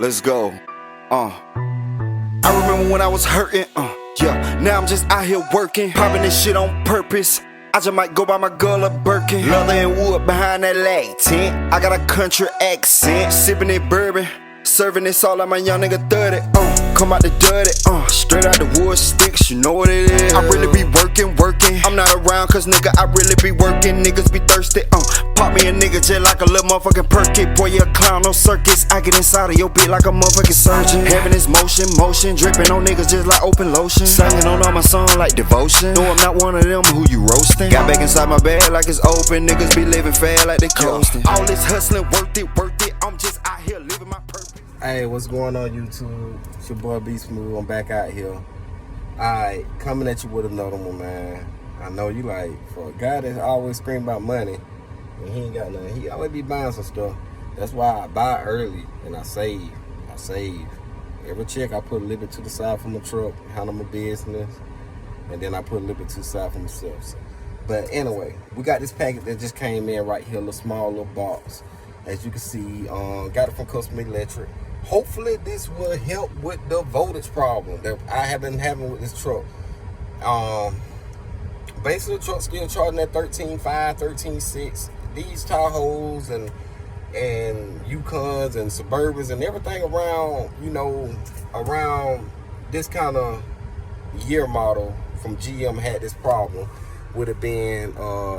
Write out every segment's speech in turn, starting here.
Let's go. I remember when I was hurting, yeah. Now I'm just out here working, popping this shit on purpose. I just might go buy my girl a Birkin. Leather and wood behind that lag tent. I got a country accent, sipping it bourbon, serving this all like my young nigga 30. Come out the dirty, straight out the wood sticks, you know what it is. I really be working. I'm not around cause nigga, I really be working. Niggas be thirsty, pop me a nigga just like a little motherfucking perky. Boy, you a clown, no circus. I get inside of your beat like a motherfucking surgeon. Having this motion, dripping on niggas just like open lotion. Singing on all my songs like devotion. No, I'm not one of them who you roasting. Got back inside my bag like it's open. Niggas be living fast like they coasting. All this hustling, worth it. I'm just out here living my purpose. Hey, what's going on YouTube? It's your boy B Smooth. I'm back out here. Alright, coming at you with another one, man. I know you like, for a guy that's always screaming about money, and he ain't got nothing, he always be buying some stuff. That's why I buy early and I save. Every check I put a little bit to the side for my truck, handle my business, and then I put a little bit to the side for myself. But anyway, we got this package that just came in right here, a little small little box. As you can see, got it from Custom Electric. Hopefully this will help with the voltage problem that I have been having with this truck. Basically the truck still charging at 13.5, 13.6. These Tahoes and Yukons and Suburbans and everything around, you know, around this kind of year model from GM had this problem with it being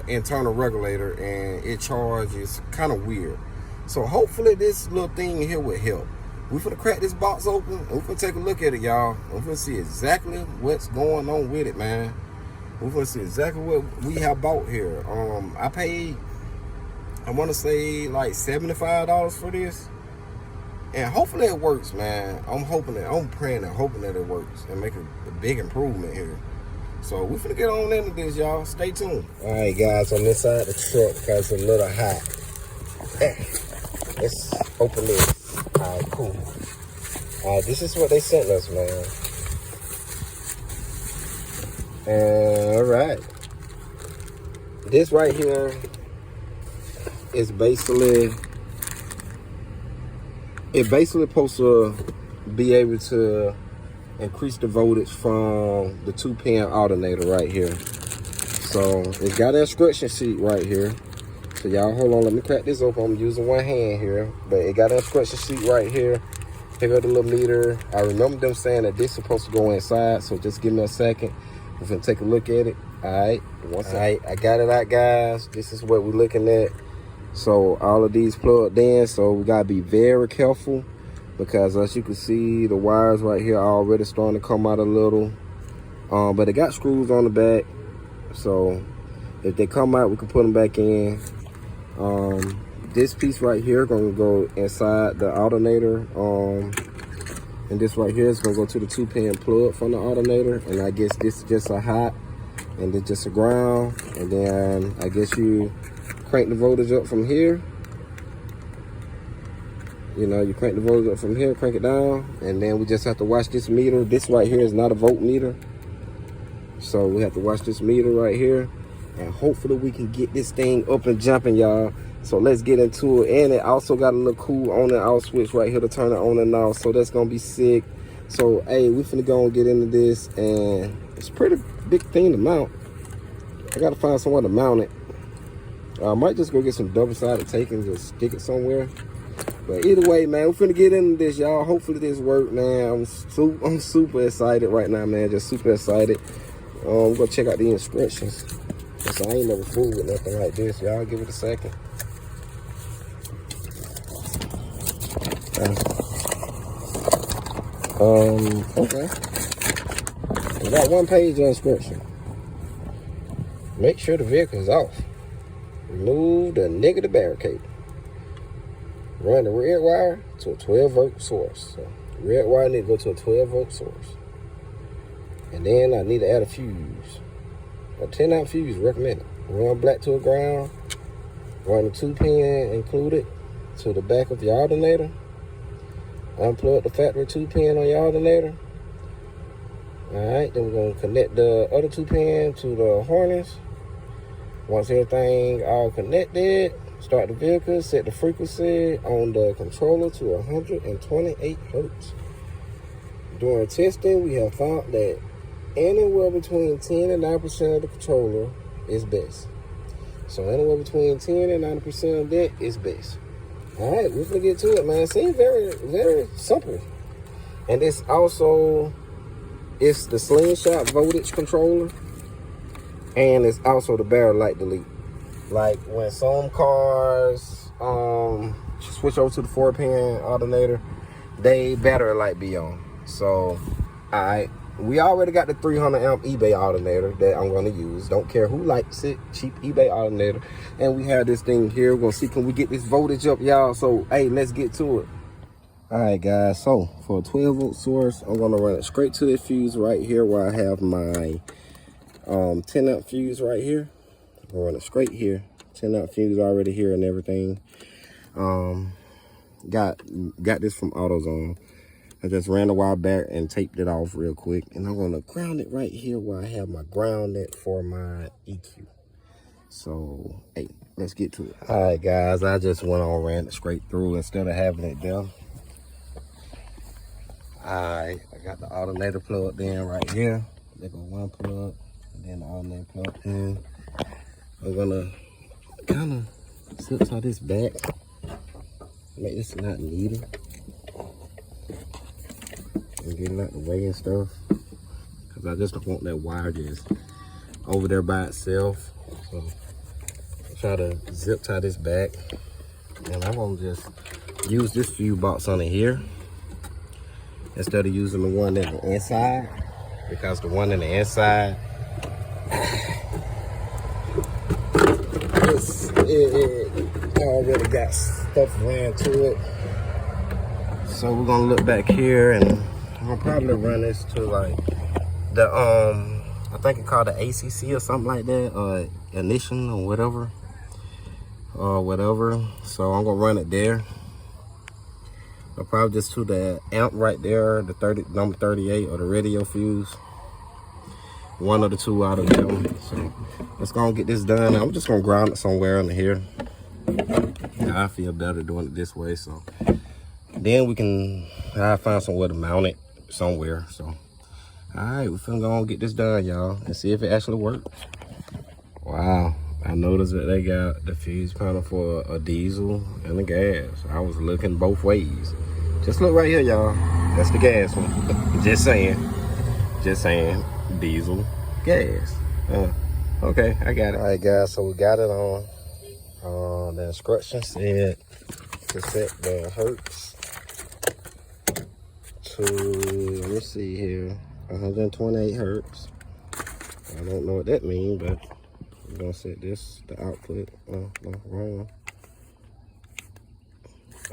internal regulator, and it charges kind of weird. So hopefully this little thing here will help. We're finna crack this box open and we're finna take a look at it, y'all. We're finna see exactly what's going on with it, man. We're finna see exactly what we have bought here. I paid, I wanna say like $75 for this. And hopefully it works, man. I'm praying and hoping that it works and make a big improvement here. So we're finna get on into this, y'all. Stay tuned. All right, guys, I'm inside the truck because it's a little hot. Let's open this. All right, cool. All right, this is what they sent us, man. All right. This right here is basically, supposed to be able to increase the voltage from the 2-pin alternator right here. So it's got an instruction sheet right here. So y'all hold on, let me crack this open. I'm using one hand here, but it got an instruction sheet right here. Pick up the little meter. I remember them saying that this is supposed to go inside, so just give me a second. We're gonna take a look at it. All right, I got it out, guys. This is what we're looking at. So all of these plugged in, so we gotta be very careful, because as you can see, the wires right here are already starting to come out a little. But it got screws on the back, so if they come out, we can put them back in. This piece right here gonna go inside the alternator, and this right here is gonna go to the 2-pin plug from the alternator. And I guess this is just a hot, and it's just a ground. And then I guess you crank the voltage up from here. You know, you crank the voltage up from here, crank it down, and then we just have to watch this meter. This right here is not a voltmeter, so we have to watch this meter right here, and hopefully we can get this thing up and jumping, y'all. So let's get into it. And it also got a little cool on and off switch right here to turn it on and off, so that's gonna be sick. So hey, we finna go and get into this, and it's a pretty big thing to mount. I gotta find somewhere to mount it. I might just go get some double-sided tape and just stick it somewhere. But either way, man, we're finna get into this, y'all. Hopefully this work, man. I'm super excited right now, man. Just super excited. We're gonna check out the instructions. So I ain't never fooled with nothing like this. Y'all give it a second. Okay. We got one page of instruction. Make sure the vehicle is off. Remove the negative barricade. Run the red wire to a 12-volt source. So the red wire need to go to a 12-volt source. And then I need to add a fuse. A 10-amp fuse recommended. Run black to a ground. Run the 2-pin included to the back of your alternator. Unplug the factory 2-pin on your alternator. Alright, then we're going to connect the other 2-pin to the harness. Once everything all connected, Start the vehicle, set the frequency on the controller to 128 hertz. During testing, we have found that anywhere between 10 and 9% of the controller is best. So anywhere between 10 and 90% of that is best. All right, we're gonna get to it, man. It seems very, very simple. And it's the slingshot voltage controller, and it's also the barrel light delete. Like when some cars switch over to the 4-pin alternator, they battery light be on. So, all right, we already got the 300 amp eBay alternator that I'm gonna use. Don't care who likes it, cheap eBay alternator. And we have this thing here. We're gonna see, can we get this voltage up, y'all? So, hey, let's get to it. All right, guys, so for a 12 volt source, I'm gonna run it straight to this fuse right here where I have my 10 amp fuse right here. I'm gonna run it straight here. 10 amp fuse already here and everything. Got this from AutoZone. I just ran the wire back and taped it off real quick. And I'm gonna ground it right here where I have my ground net for my EQ. So, hey, let's get to it. All right, guys, I just went on, ran it straight through instead of having it there. Alright, I got the alternator plugged in right here. There go one plug, and then the alternator plugged in. I'm gonna kind of zip tie this back, make this not needed, and get it out the way and stuff. Cause I just don't want that wire just over there by itself. So I'll try to zip tie this back, and I'm gonna just use this fuse box on it here, instead of using the one in the inside, because the one in the inside, it already got stuff ran to it. So we're gonna look back here, and I'm gonna probably run this to like the I think it's called the ACC or something like that, or ignition or whatever, So I'm gonna run it there. I'll probably just to the amp right there, the number 38, or the radio fuse. One of the two out of them. So let's go and get this done. I'm just gonna ground it somewhere under here. Yeah, I feel better doing it this way. So then I'll find somewhere to mount it somewhere. So all right, we're finna go and get this done, y'all, and see if it actually works. Wow. I noticed that they got the fuse panel for a diesel and a gas. I was looking both ways. Just look right here, y'all. That's the gas one. Just saying. Diesel, gas. Okay, I got it. All right, guys, so we got it on. The instructions said to set the hertz to, let me see here, 128 hertz. I don't know what that means, but I'm gonna set this, the output, wrong.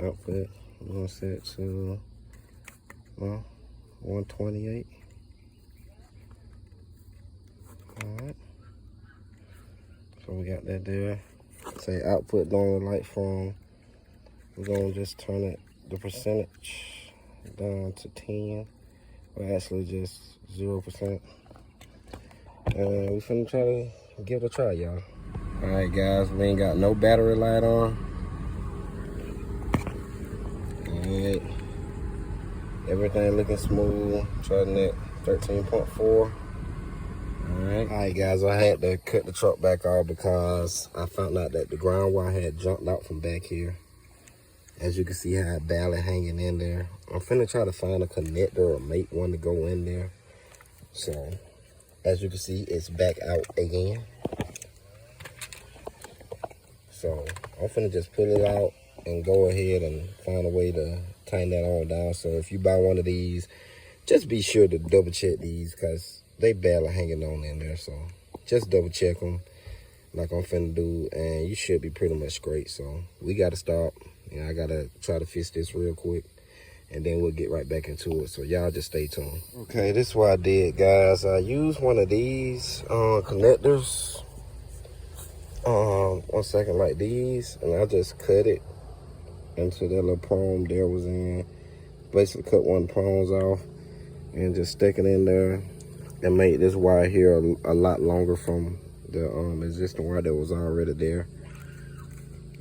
Output, I'm gonna set to 128. All right. So we got that there. Say output during the light from, we're gonna just turn it, the percentage down to 10, or actually just 0%. And we finna try to give it a try, y'all. All right, guys, we ain't got no battery light on. All right, everything looking smooth. Charging at 13.4. All right, guys, I had to cut the truck back off because I found out that the ground wire had jumped out from back here. As you can see, I had barely hanging in there. I'm finna try to find a connector or make one to go in there. So, as you can see, it's back out again. So, I'm finna just pull it out and go ahead and find a way to tighten that on down. So, if you buy one of these, just be sure to double check these because they barely hanging on in there. So, just double check them like I'm finna do, and you should be pretty much straight. So, we gotta stop. And I gotta try to fix this real quick, and then we'll get right back into it. So y'all just stay tuned. Okay, this is what I did, guys. I used one of these connectors, 1 second, like these, and I just cut it into that little prong there was in. Basically cut one of the prongs off and just stick it in there and made this wire here a lot longer from the existing wire that was already there.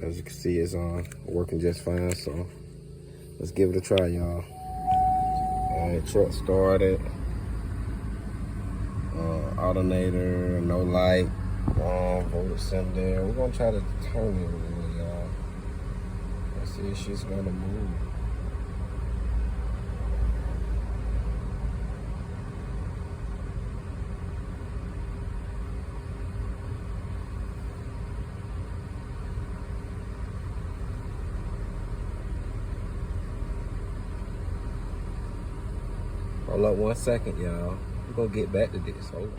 As you can see, it's working just fine. So let's give it a try, y'all. Truck started. Alternator, no light. Voltage cylinder. We're gonna try to turn it a little, y'all. Let's see if she's gonna move. Hold up 1 second, y'all. We're gonna get back to this. Hold on.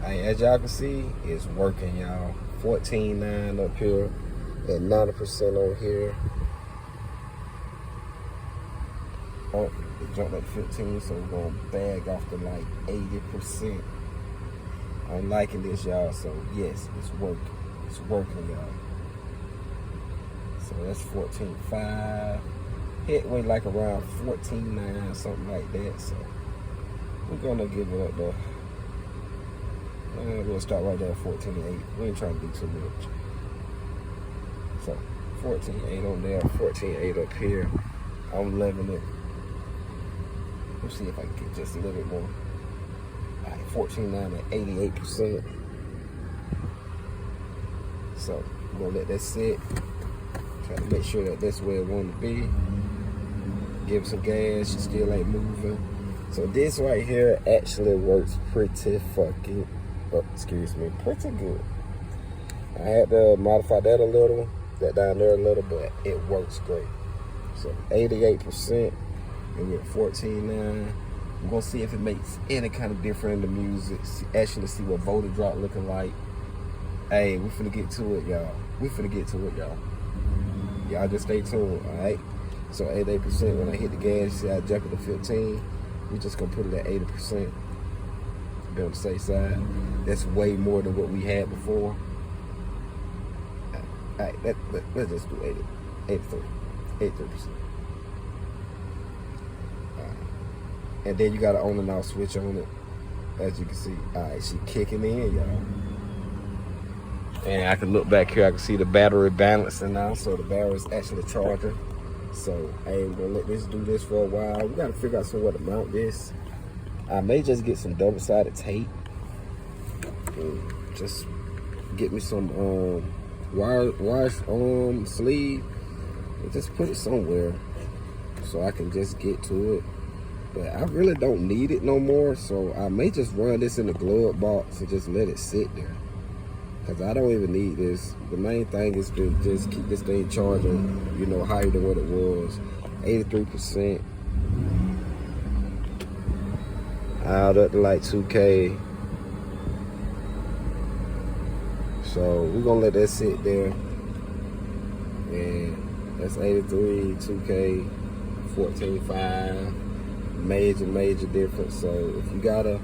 As y'all can see, it's working, y'all. 14.9 up here, at 90% on here. Oh, it jumped up to 15, so we're gonna bag off to like 80%. I'm liking this, y'all. So yes, it's working. It's working, y'all. So that's 14.5. Hit weight like around 14.9, something like that. So we're gonna give it up though. We'll start right there at 14.8. We ain't trying to do too much. So 14.8 on there, 14.8 up here. I'm loving it. Let's see if I can get just a little bit more. All right, 14.9 at 88%. So I'm gonna let that sit. Try to make sure that that's where it want to be. Give it some gas. She still ain't moving. So this right here actually works pretty fucking. Pretty good. I had to modify that a little, that down there a little, but it works great. So 88%, and we're at 14.9. We're gonna see if it makes any kind of difference in the music. Actually see what voltage drop looking like. Hey, we finna get to it, y'all. Y'all just stay tuned, all right? So 88%, when I hit the gas, see I jump it to 15. We just gonna put it at 80%. Be on the safe side. That's way more than what we had before. All right, let's just do 83%. And then you got an on and off switch on it, as you can see. All right, she kicking in, y'all. And I can look back here, I can see the battery balancing now, so the battery's actually charging. So I ain't gonna let this do this for a while. We gotta figure out somewhere to mount this. I may just get some double-sided tape and just get me some wire sleeve and just put it somewhere so I can just get to it. But I really don't need it no more, so I may just run this in the glove box and just let it sit there, because I don't even need this. The main thing is to just keep this thing charging, you know, higher than what it was. 83%. Out up to like 2K. So we're gonna let that sit there. And that's 83, 2K, 14.5. Major difference. So if you got a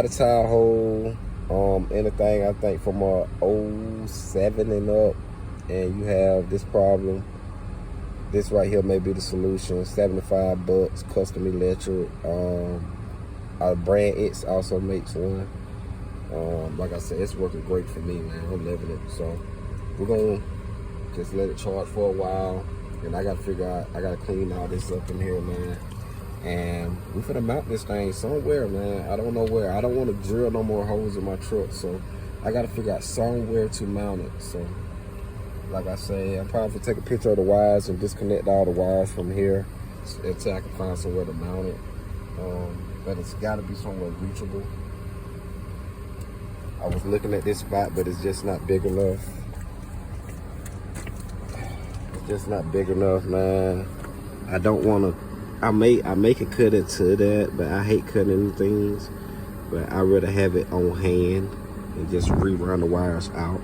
tire hole, anything I think from a 07 and up, and you have this problem, this right here may be the solution. $75, custom electric. Our brand X also makes one. Like I said, it's working great for me, man. I'm loving it. So we're gonna just let it charge for a while, and I gotta figure out, I gotta clean all this up in here, man. And we finna mount this thing somewhere, man. I don't know where. I don't want to drill no more holes in my truck, so I gotta figure out somewhere to mount it. So like I say, I'm probably gonna take a picture of the wires and disconnect all the wires from here until I can find somewhere to mount it. But it's gotta be somewhere reachable. I was looking at this spot, but it's just not big enough. It's just not big enough, man. I don't wanna, I may can cut it to that, but I hate cutting things. But I'd rather have it on hand and just rerun the wires out.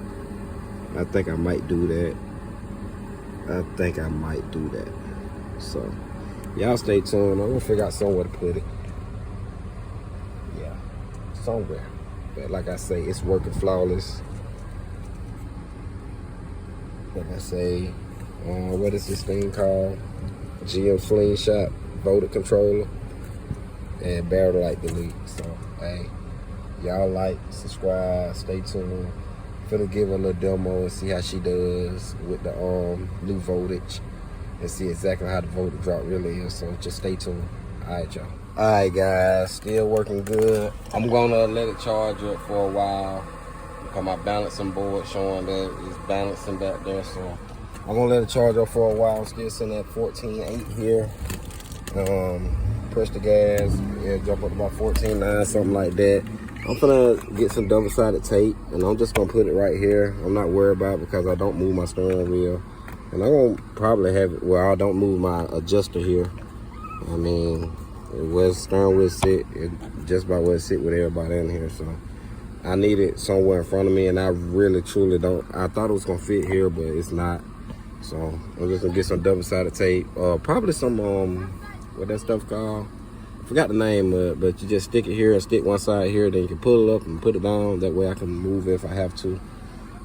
I think I might do that. So y'all stay tuned. I'm gonna figure out somewhere to put it. Yeah, somewhere. But like I say, it's working flawless. Like I say, what is this thing called? GM Slingshot voltage controller and battery light delete. So hey, y'all like, subscribe, stay tuned. finna give her a little demo and see how she does with the new voltage and see exactly how the voltage drop really is. So just stay tuned. All right, y'all. All right, guys, still working good. I'm gonna let it charge up for a while because my balancing board showing that it's balancing back there. So I'm gonna let it charge up for a while. I'm still sitting at 14.8 here. Press the gas, yeah, jump up to about 14.9, something like that. I'm gonna get some double-sided tape, and I'm just gonna put it right here. I'm not worried about it because I don't move my steering wheel. And I'm gonna probably have it where I don't move my adjuster here. I mean, where the steering wheel sit, it just about where it sit with everybody in here. So I need it somewhere in front of me, and I really, truly don't. I thought it was gonna fit here, but it's not. So I'm just gonna get some double-sided tape. Probably some, what that stuff called? I forgot the name of it, but you just stick it here and stick one side here, then you can pull it up and put it down. That way I can move it if I have to.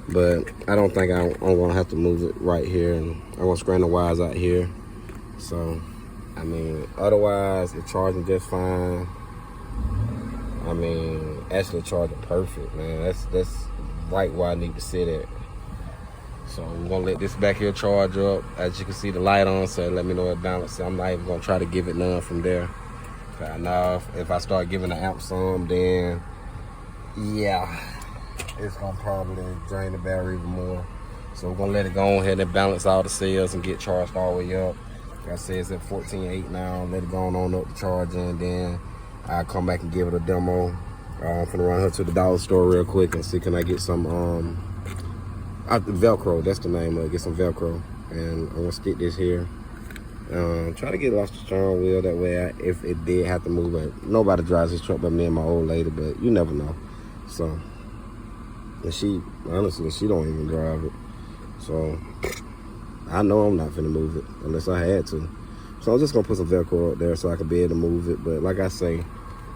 But I don't think I'm gonna have to move it right here, and I'm gonna screen the wires out here. So, I mean, otherwise it's charging just fine. I mean, actually charging perfect, man. That's right where I need to sit at. So we're gonna let this back here charge up. As you can see the light on, so let me know it balances. I'm not even gonna try to give it none from there. I know if I start giving the amp some, then yeah, it's gonna probably drain the battery even more. So we're gonna let it go ahead and balance all the cells and get charged all the way up. Like I said, it's at 14.8 now. Let it go on up to charging, and then I'll come back and give it a demo. I'm gonna run her to the dollar store real quick and see can I get some Velcro. That's the name of it. Get some Velcro, and I'm gonna stick this here. Try to get it off the steering wheel. That way, if it did have to move it, nobody drives this truck but me and my old lady. But you never know. So, and she honestly, she don't even drive it. So I know I'm not finna move it unless I had to. So I'm just gonna put some Velcro up there so I can be able to move it. But like I say,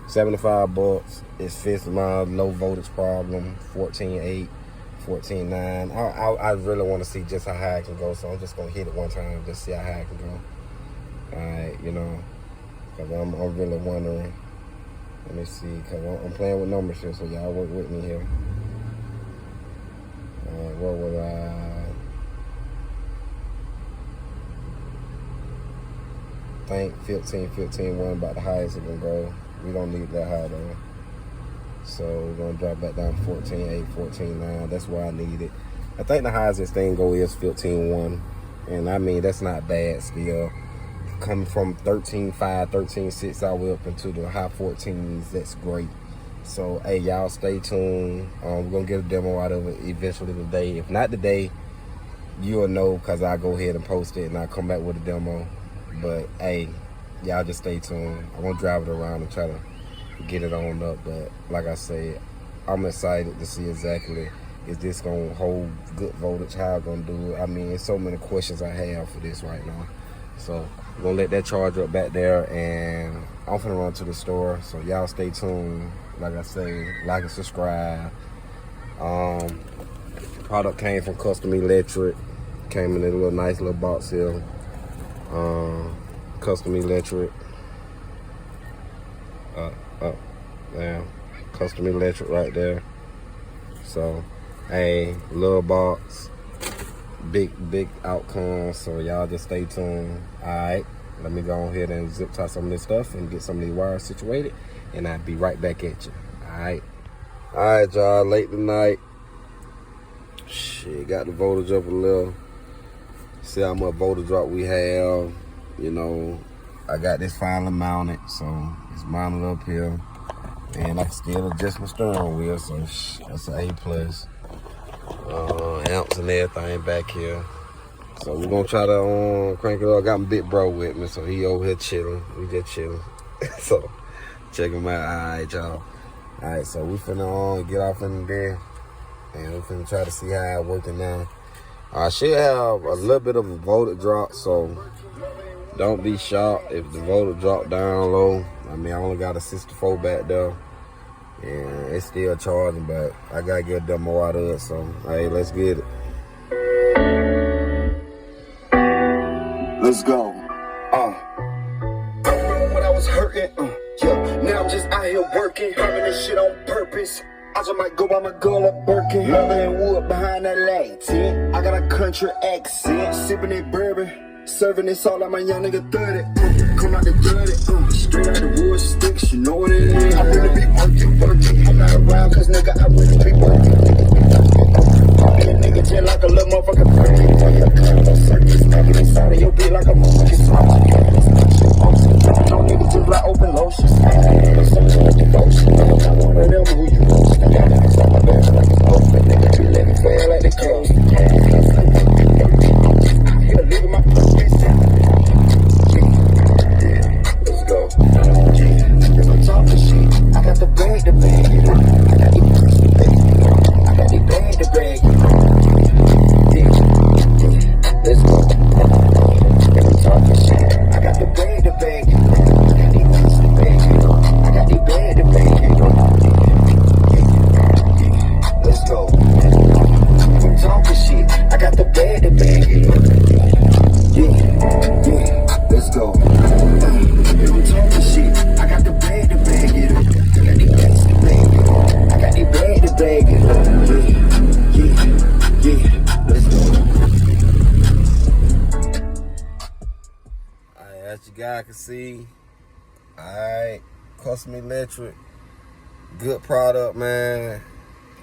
75 bucks. It fits my low voltage problem. 14.8. 14.9. I really want to see just how high I can go, so I'm just gonna hit it one time, just see how high I can go. Alright, you know, because I'm really wondering. Let me see, because I'm playing with numbers here, so y'all work with me here. Alright, what would I think 15.1 about the highest it can go. We don't need that high though. So we're gonna drop back down to 14.8, 14.9. That's where I need it. I think the highest this thing go is 15.1. And I mean, that's not bad still. Coming from 13.5, 13.6 all the way up into the high 14s, that's great. So, hey, y'all stay tuned. We're gonna get a demo out of it eventually today. If not today, you'll know because I'll go ahead and post it and I'll come back with a demo. But, hey, y'all just stay tuned. I'm gonna drive it around and try to get it on up. But, like I said, I'm excited to see exactly is this gonna hold good voltage, how I'm gonna do it. I mean, there's so many questions I have for this right now. So I'm gonna let that charge up back there, and I'm gonna run to the store. So y'all stay tuned. Like I say, like and subscribe. Product came from Custom Electric. Came in a little nice little box here. Custom Electric. Damn. Custom Electric right there. So, hey, little box. Big outcome, so y'all just stay tuned. Alright, let me go ahead and zip tie some of this stuff and get some of these wires situated, and I'll be right back at you. Alright y'all, late tonight. Shit, got the voltage up a little. See how much voltage drop we have. You know, I got this finally mounted, so it's mounted up here, and I can still adjust my steering wheel, so that's an A+. Amps and everything back here. So we're gonna try to crank it up. I got my big bro with me, so he over here chilling. We just chilling. So check him out. Alright, y'all. Alright, so we finna get off in there, and we finna try to see how it working now. I should have a little bit of a voltage drop, so don't be shocked if the voltage drop down low. I mean, I only got a 64 back there. Yeah, it's still charging, but I gotta get a demo out of it, so hey, let's get it. Let's go. I remember when I was hurting, yeah. Now I'm just out here working, having this shit on purpose. I just might go buy my girl a Birkin. Leather and wood behind that light tent. I got a country accent, sipping that bourbon. Serving this all like my young nigga 30. Come out the dirty, straight out the wood sticks, you know what it is. I really be working. I'm not around cause nigga, I really be working. Be a nigga just like a little motherfucker. Circus, knocking inside of your beat like a monkey. No niggas just like open lotion. Something with devotion. I'm one of them who you roast. I got niggas like my bed like it's open. Nigga, you let me fail like the clothes. Here living my purpose. Let's go. If I'm talking shit, I got the bag to bag it up. I got the purse to bag it up. I got the bag to bag it up. Let's go. If I'm talking shit, I got the bag to bag it up. I got the purse to bag it up. I got the bag to bag it up. Let's go. If I'm talking shit, I got the bag to bag it up. Let's go. If I'm talking shit, I got the bag to bag it up. I got the bags to bag it up. I got the bag to bag it up. Let's go. Alright, as you guys can see, alright, custom electric, good product, man.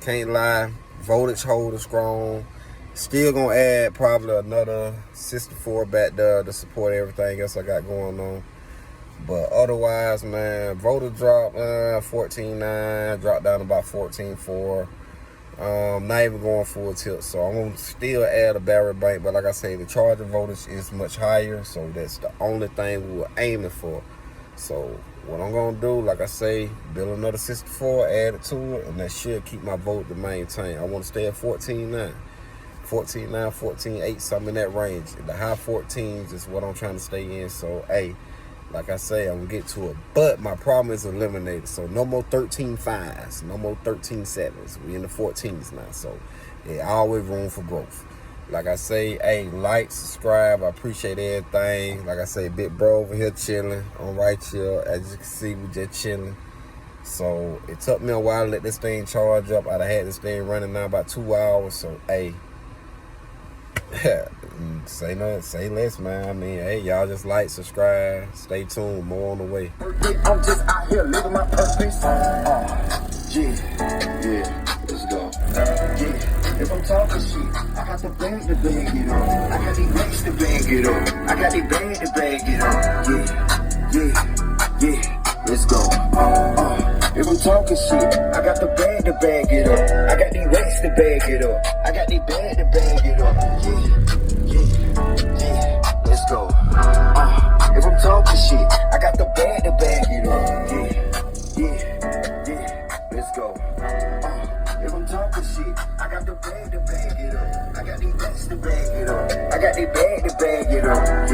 Can't lie, voltage holder strong. Still gonna add probably another 64 back there to support everything else I got going on. But otherwise, man, voltage drop 14.9, dropped down to about 14.4. Not even going full tilt, so I'm gonna still add a battery bank. But like I say, the charging voltage is much higher, so that's the only thing we were aiming for. So what I'm gonna do, like I say, build another 64, add it to it, and that should keep my voltage to maintain. I want to stay at 14.9. 14.9, 14.8, something in that range. The high 14s is what I'm trying to stay in. So, hey, like I say, I'm going to get to it. But my problem is eliminated. So, no more 13.5s, no more 13.7s. We in the 14s now. So, yeah, always room for growth. Like I say, hey, like, subscribe. I appreciate everything. Like I say, big bro over here chilling on right here. As you can see, we just chilling. So, it took me a while to let this thing charge up. I'd have had this thing running now about 2 hours. So, hey. Say less, man. I mean, hey, y'all just like, subscribe, stay tuned, more on the way. I'm just out here living my purpose. Let's go. If I'm talking shit, I got the bag to bag it up. I got the bags to bag it up. I got the bag to bag it up. Let's go. If I'm talking shit, I got the bag to bag it up. I got the racks to bag it up. I got the bag to bag it up. Let's go. If I'm talking shit, I got the bag to bag it up. Let's go. If I'm talking shit, I got the bag to bag it up. I got the racks to bag it up. I got the bag to bag it up.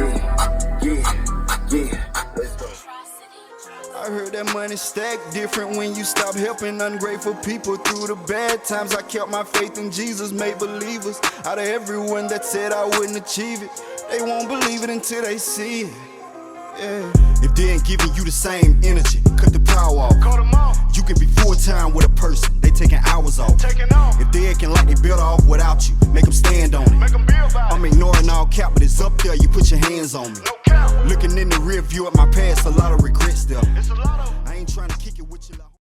Let's go. I heard that money stack different when you stop helping ungrateful people through the bad times. I kept my faith in Jesus, made believers out of everyone that said I wouldn't achieve it. They won't believe it until they see it. Yeah. If they ain't giving you the same energy, cut the power off. You can be full-time with a person.